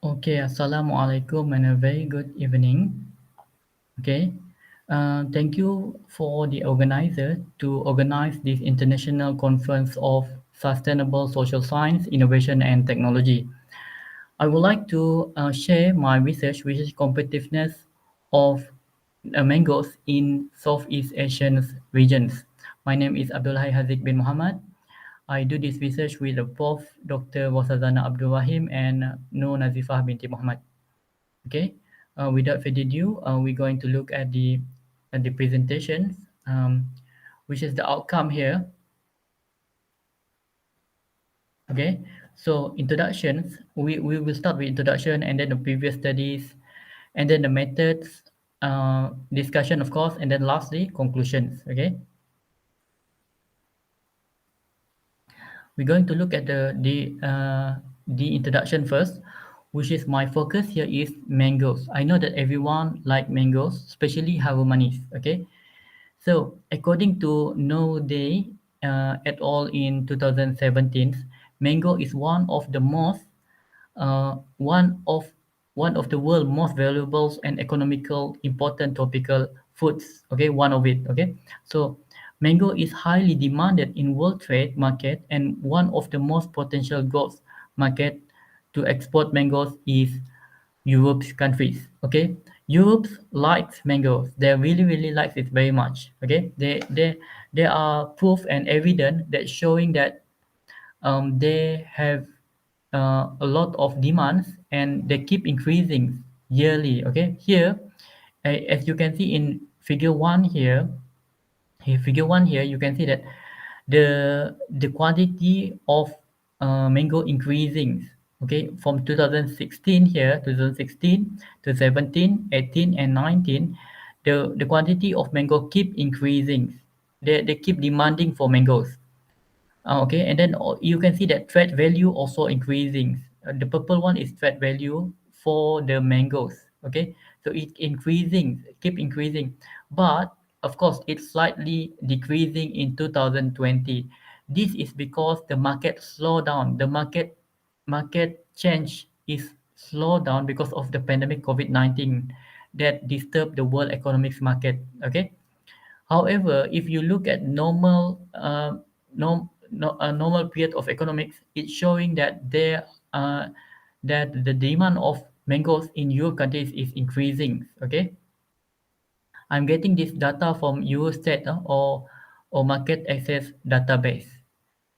Okay, Assalamualaikum and a very good evening. Okay, thank you for the organizer to organize this international conference of sustainable social science, innovation, and technology. I would like to share my research, which is competitiveness of mangoes in Southeast Asian regions. My name is Abdul Haziq bin Muhammad. I do this research with the Prof. Dr. Wasazana Abdul Rahim and Nur Nazifah binti Muhammad. Okay, without further ado, we're going to look at the presentation, which is the outcome here. Okay, so introductions. We will start with introduction and then the previous studies, and then the methods, discussion of course, and then lastly conclusions. Okay, we're going to look at the introduction first, which is my focus here is mangoes. I know that everyone like mangoes, especially Harumanis. Okay, so, according to No Day et al. In 2017, mango is uh, one of one of the world's most valuable and economical important tropical foods. Okay, one of it. Okay, so mango is highly demanded in world trade market, and one of the most potential growth market to export mangoes is Europe's countries. Okay, Europe likes mangoes. They really likes it very much. Okay, they are proof and evidence that showing that they have a lot of demands and they keep increasing yearly. Okay, here as you can see in figure one here, figure one here, you can see that the quantity of mango increasing. Okay, from 2016 here, 2016 to 17, 18, and 19, the quantity of mango keep increasing. They keep demanding for mangoes. Okay, and then you can see that trade value also increasing. The purple one is trade value for the mangoes. Okay, so it increasing, keep increasing, but of course it's slightly decreasing in 2020. This is because the market slow down. The market change is slowed down because of the pandemic COVID-19 that disturbed the world economics market. Okay, however, if you look at normal period of economics, it's showing that that the demand of mangoes in your countries is increasing. Okay, I'm getting this data from Eurostat or market access database.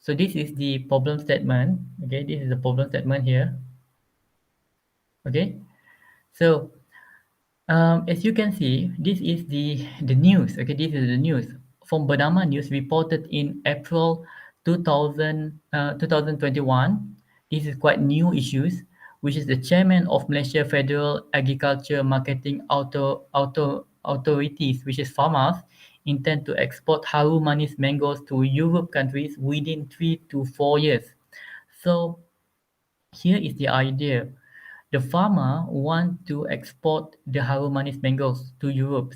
So this is the problem statement. Okay, this is the problem statement here. Okay, so as you can see, this is the news. Okay, this is the news from Bernama News reported in April 2021. This is quite new issues, which is the chairman of Malaysia Federal Agriculture Marketing Authorities, which is farmers, intend to export Haru Manis mangoes to Europe countries within 3 to 4 years. So here is the idea. The farmer want to export the Harumanis mangoes to Europe.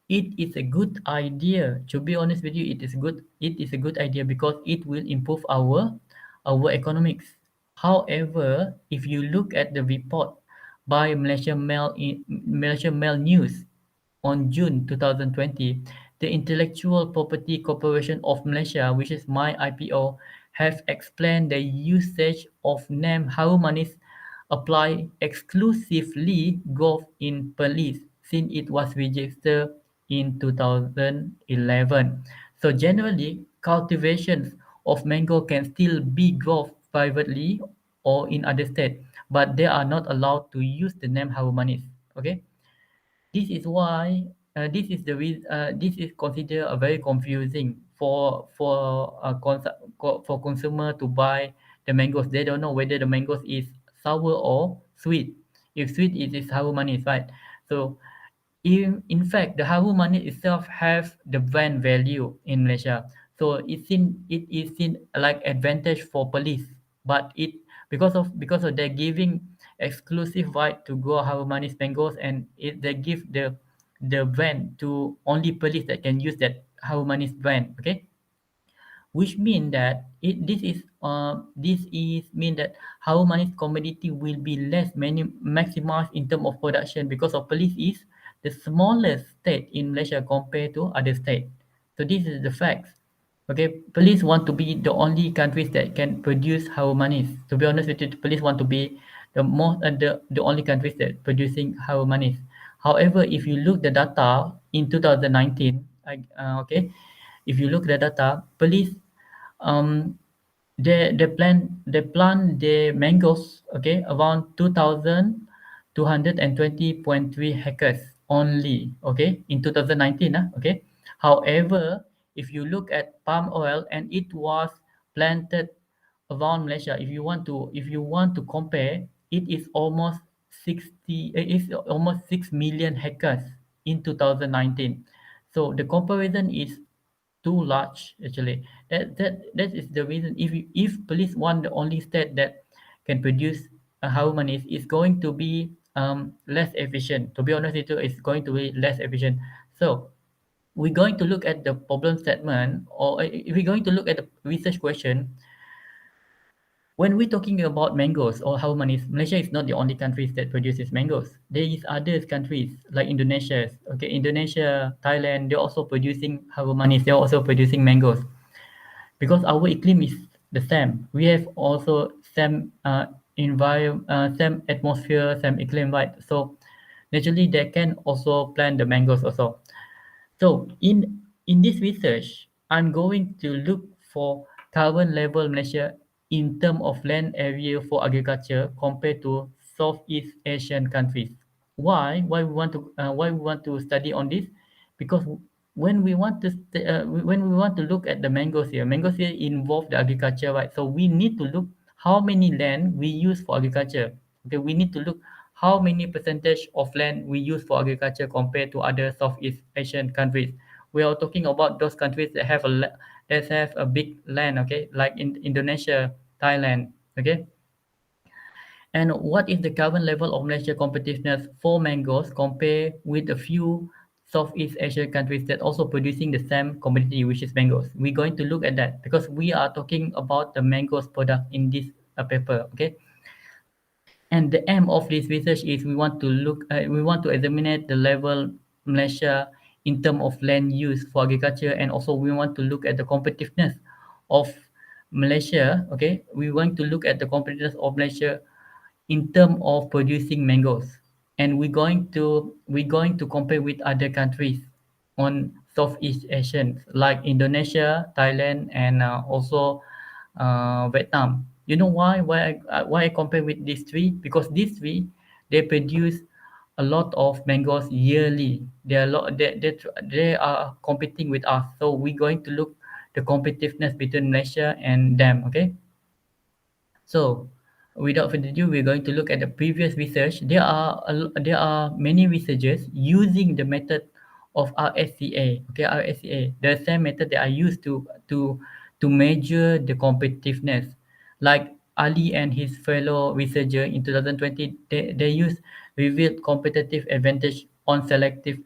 It is a good idea. To be honest with you, it is good. It is a good idea because it will improve our economics. However, if you look at the report by Malaysia Mail News on June 2020, the Intellectual Property Corporation of Malaysia, which is my IPO, have explained the usage of name Harumanis apply exclusively growth in police since it was registered in 2011. So generally, cultivations of mango can still be growth privately or in other states, but they are not allowed to use the name Harumanis. Okay, this is why this is considered a very confusing for consumer to buy the mangoes. They don't know whether the mangoes is sour or sweet. If sweet, it is Haru Manis, right? So in fact, the Haru Manis itself have the brand value in Malaysia. So it is seen like advantage for police, but it because of they're giving exclusive right to grow Haru Manis mangoes, and they give the brand to only police that can use that Haru Manis brand. Okay, which mean that this is mean that how money commodity will be less maximized in terms of production because of police is the smallest state in Malaysia compared to other state. So this is the facts. Okay, police want to be the only countries that can produce how money. To be honest with you, the police want to be the only countries that producing how money. However, if you look the data in 2019, okay, if you look the data, police um they plant the mangoes, okay, around 2,220.3 hectares only, okay, in 2019, okay. However, if you look at palm oil, and it was planted around Malaysia, if you want to compare, it is almost 6 million hectares in 2019. So the comparison is too large actually. That is the reason. If police want the only state that can produce how many, is going to be less efficient. To be honest with you, it's going to be less efficient. So we're going to look at the problem statement, or if we're going to look at the research question. When we're talking about mangoes or how many, Malaysia is not the only countries that produces mangoes. There is other countries like Indonesia. Okay, Indonesia, Thailand, they're also producing how many. They're also producing mangoes because our eclim is the same. We have also same atmosphere, same eclim, right? So naturally, they can also plant the mangoes also. So in this research, I'm going to look for carbon level Malaysia in terms of land area for agriculture compared to Southeast Asian countries. Why we want to study on this? Because when we want to look at the mangoes here involve the agriculture, right? So we need to look how many land we use for agriculture. Okay, we need to look how many percentage of land we use for agriculture compared to other Southeast Asian countries. We are talking about those countries that have a big land, okay, like in Indonesia, Thailand, okay. And what is the current level of Malaysia competitiveness for mangoes compared with a few Southeast Asian countries that also producing the same commodity, which is mangoes? We're going to look at that because we are talking about the mangoes product in this paper, okay? And the aim of this research is we want to examine the level Malaysia in terms of land use for agriculture, and also we want to look at the competitiveness of Malaysia. Okay, we want to look at the competitiveness of Malaysia in terms of producing mangoes, and we're going to compare with other countries on Southeast Asian like Indonesia, Thailand, and also Vietnam. You know why I compare with these three? Because these three, they produce a lot of mangoes yearly. They are competing with us. So we're going to look the competitiveness between Malaysia and them. Okay. So, without further ado, we're going to look at the previous research. There are many researchers using the method of RSCA. Okay, RSCA, the same method that I used to measure the competitiveness. Like Ali and his fellow researcher in 2020, they use revealed competitive advantage on selected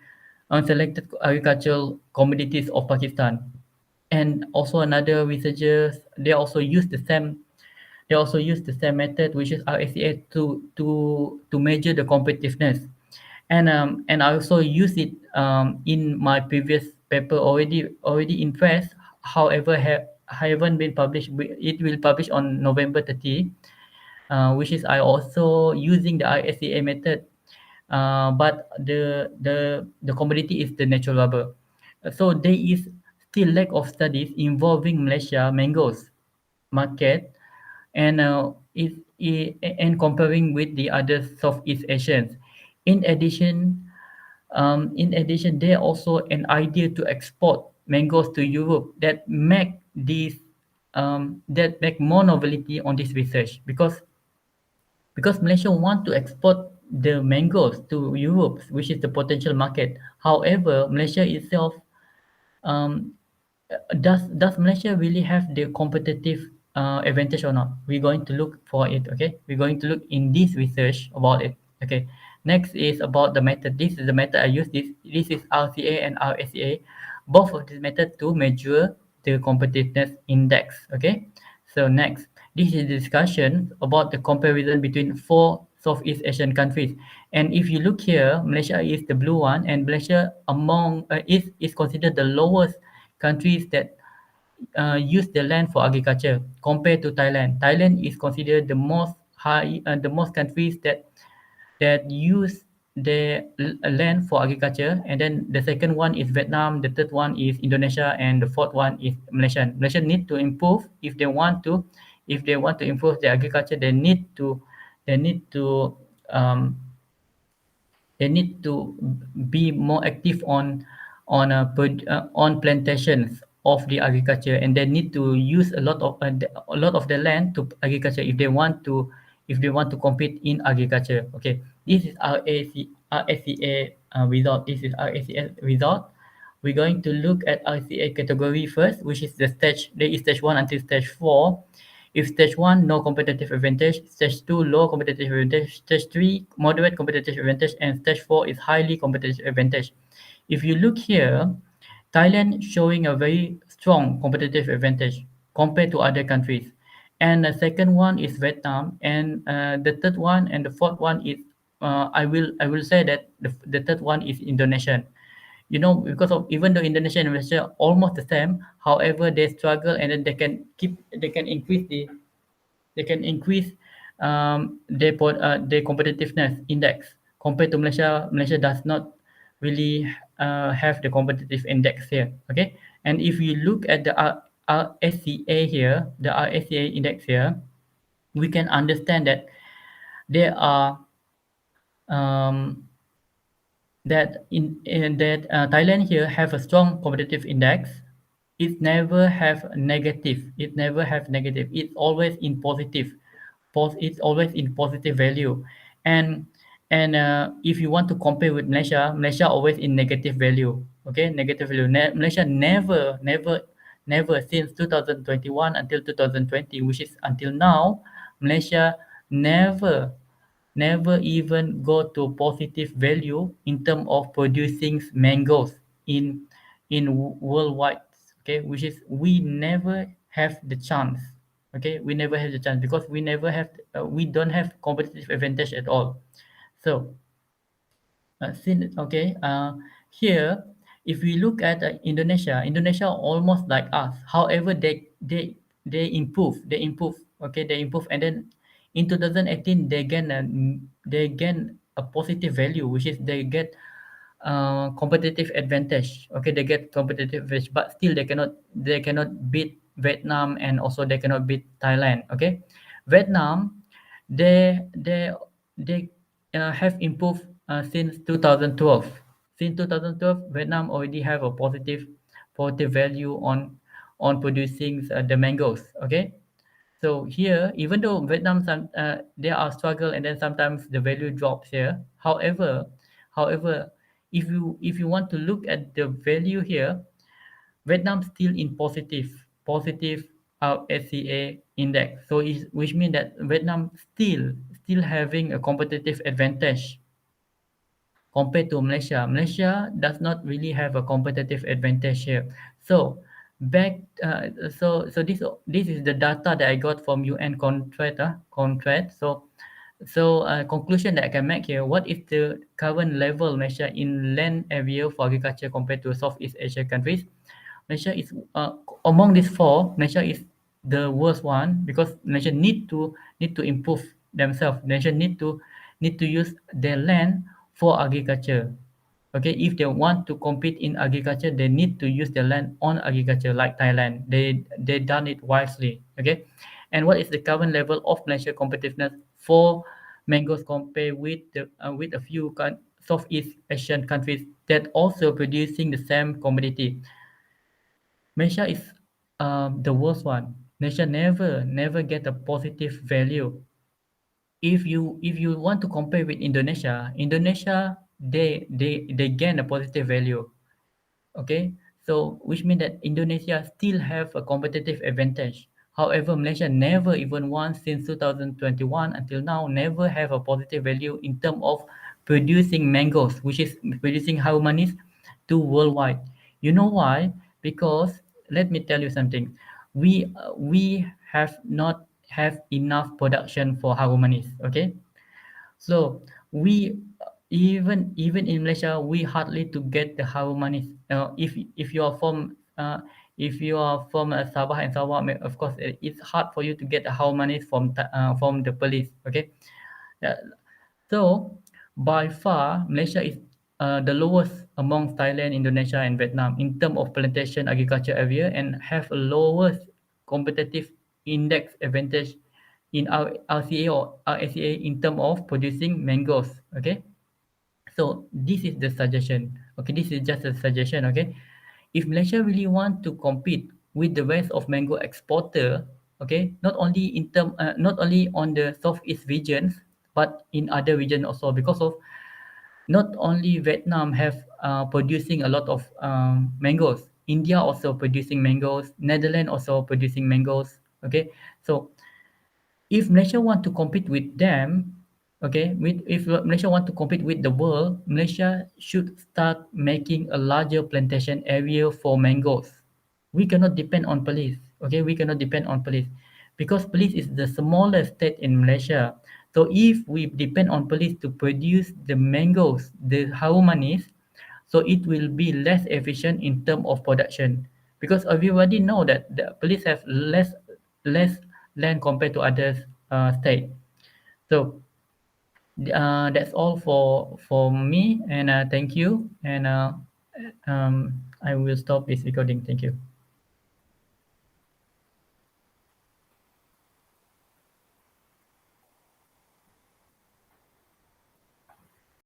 agricultural commodities of Pakistan. And also another researchers, they also use the same method, which is RSCA, to measure the competitiveness. And I also use it in my previous paper already in press. However, haven't been published. It will publish on November 30, which is I also using the RSCA method, but the commodity is the natural rubber. So there is still lack of studies involving Malaysia mangoes market, and comparing with the other Southeast Asians. In addition, there also an idea to export mangoes to Europe that make more novelty on this research, because Malaysia want to export the mangoes to Europe, which is the potential market. However, Malaysia itself, um, does Malaysia really have the competitive advantage or not? We're going to look for it. Okay, we're going to look in this research about it. Okay, next is about the method. This is the method I use. This is RCA and RSA, both of these methods to measure the competitiveness index. Okay, so next, this is discussion about the comparison between four Southeast Asian countries. And if you look here, Malaysia is the blue one, and Malaysia among is considered the lowest countries that use the land for agriculture compared to Thailand. Thailand is considered the most high, the most countries that use the land for agriculture, and then the second one is Vietnam, the third one is Indonesia, and the fourth one is Malaysia. Malaysia need to improve if they want to improve their agriculture. They need to um, they need to be more active on plantations of the agriculture, and they need to use a lot of the land to agriculture if they want to compete in agriculture. Okay, this is our RSCA result. This is RSCA result. We're going to look at RCA category first, which is the stage. There is stage 1 until stage 4. If stage 1, no competitive advantage. Stage 2, low competitive advantage. Stage 3, moderate competitive advantage. And stage 4 is highly competitive advantage. If you look here, Thailand showing a very strong competitive advantage compared to other countries. And the second one is Vietnam. And the third one and the fourth one is, I will say that the third one is Indonesian. Because of, even though Indonesia and Malaysia are almost the same, however they struggle, and then they can increase their competitiveness index compared to Malaysia. Malaysia does not really have the competitive index here. Okay, and if you look at the RSCA here, the RSCA index here, we can understand that there are um, that Thailand here have a strong competitive index. It never have negative. It never have negative. It's always in positive. It's always in positive value. And if you want to compare with Malaysia, Malaysia always in negative value. Okay, negative value. Malaysia never since 2021 until 2020, which is until now, Malaysia never never even go to positive value in terms of producing mangoes in worldwide. Okay, which is we never have the chance. Okay, we never have the chance because we don't have competitive advantage at all. So here, if we look at Indonesia almost like us. However, they improve. They improve. Okay, they improve, and then in 2018 they gain a positive value, which is they get competitive advantage. Okay, they get competitive advantage, but still they cannot beat Vietnam, and also they cannot beat Thailand. Okay, Vietnam, they have improved since 2012. Since 2012, Vietnam already have a positive value on producing the mangoes. Okay, so here, even though Vietnam there are struggle, and then sometimes the value drops here. However, if you want to look at the value here, Vietnam still in positive SCA index. So which means that Vietnam still having a competitive advantage compared to Malaysia. Malaysia does not really have a competitive advantage here. So back, this is the data that I got from UN contract. So conclusion that I can make here: what is the current level Malaysia in land area for agriculture compared to Southeast Asia countries? Malaysia is among these four. Malaysia is the worst one because Malaysia need to improve themselves. Malaysia need to use their land for agriculture. Okay, if they want to compete in agriculture, they need to use their land on agriculture like Thailand. They done it wisely. Okay, and what is the current level of Malaysia competitiveness for mangoes compared with a few Southeast Asian countries that also producing the same commodity? Malaysia is the worst one. Malaysia never get a positive value. If you want to compare with Indonesia, they gain a positive value. Okay, so which means that Indonesia still have a competitive advantage. However, Malaysia never even once since 2021 until now never have a positive value in terms of producing mangoes, which is producing how many to worldwide. You know why? Because let me tell you something. We have not have enough production for harmonies. Okay, so we even in Malaysia we hardly to get the harmonies. If you are from Sabah and Sarawak, of course it's hard for you to get the harmonies from the police. Okay, uh, so by far, Malaysia is the lowest among Thailand, Indonesia, and Vietnam in terms of plantation agriculture area, and have a lowest competitive index advantage in our RCA or RSCA in terms of producing mangoes. Okay, so this is the suggestion. Okay, this is just a suggestion. Okay, if Malaysia really want to compete with the rest of mango exporter, okay, not only on the southeast regions, but in other regions also, because of not only Vietnam have producing a lot of mangoes, India also producing mangoes, Netherlands also producing mangoes. Okay, so if Malaysia want to compete with them, okay, if Malaysia want to compete with the world, Malaysia should start making a larger plantation area for mangoes. We cannot depend on police. Okay, we cannot depend on police because police is the smallest state in Malaysia. So if we depend on police to produce the mangoes, the harmonies, so it will be less efficient in term of production because everybody know that the police have less land compared to other state. So that's all for me, and thank you, and I will stop this recording. Thank you.